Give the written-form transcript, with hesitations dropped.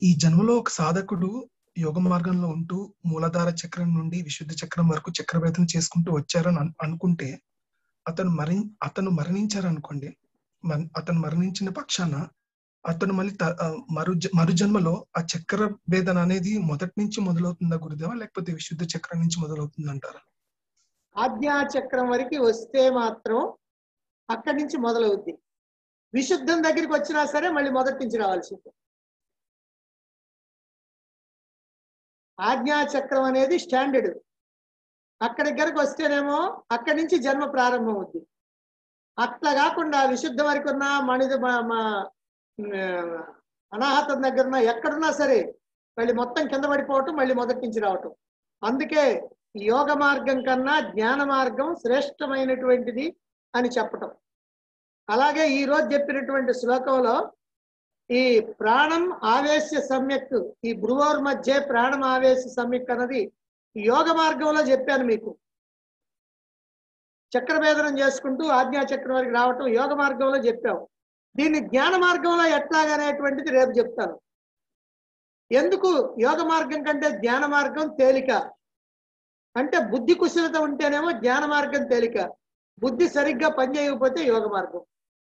ఈ జన్మలో ఒక సాధకుడు యోగ మార్గంలో ఉంటూ మూలాధార చక్రం నుండి విశుద్ధ చక్రం వరకు చక్రవేదన చేసుకుంటూ వచ్చారని అనుకుంటే అతను మరణించారనుకోండి. అతను మరణించిన పక్షాన అతను మళ్ళీ మరు జన్మలో ఆ చక్ర వేదన అనేది మొదటి నుంచి మొదలవుతుందా గురుదేవా, లేకపోతే విశుద్ధ చక్రం నుంచి మొదలవుతుంది అంటారా? ఆజ్ఞా చక్రం వరకు వస్తే మాత్రం అక్కడి నుంచి మొదలవుద్ది. విశుద్ధం దగ్గరికి వచ్చినా సరే మళ్ళీ మొదటి నుంచి రావాల్సింది. ఆజ్ఞా చక్రం అనేది స్టాండర్డ్. అక్కడి దగ్గరకు వస్తేనేమో అక్కడి నుంచి జన్మ ప్రారంభం అవుద్ది. అట్లా కాకుండా విశుద్ధం వరకు ఉన్న అనాహతం దగ్గర ఎక్కడున్నా సరే మళ్ళీ మొత్తం కింద పడిపోవటం, మళ్ళీ మొదటి నుంచి రావటం. అందుకే యోగ మార్గం కన్నా జ్ఞాన మార్గం శ్రేష్టమైనటువంటిది అని చెప్పటం. అలాగే ఈ రోజు చెప్పినటువంటి శ్లోకంలో ఈ ప్రాణం ఆవేశ సమ్యక్, ఈ భ్రువోర్ మధ్య ప్రాణం ఆవేశ సమ్యక్ అన్నది యోగ మార్గంలో చెప్పాను మీకు. చక్రభేదనం చేసుకుంటూ ఆజ్ఞా చక్రం వరకు రావటం యోగ మార్గంలో చెప్పాము. దీన్ని జ్ఞాన మార్గంలో ఎట్లాగనేటువంటిది రేపు చెప్తాను. ఎందుకు యోగ మార్గం కంటే జ్ఞాన మార్గం తేలిక అంటే, బుద్ధి కుశలత ఉంటేనేమో జ్ఞాన మార్గం తేలిక, బుద్ధి సరిగ్గా పనిచేయకపోతే యోగ మార్గం.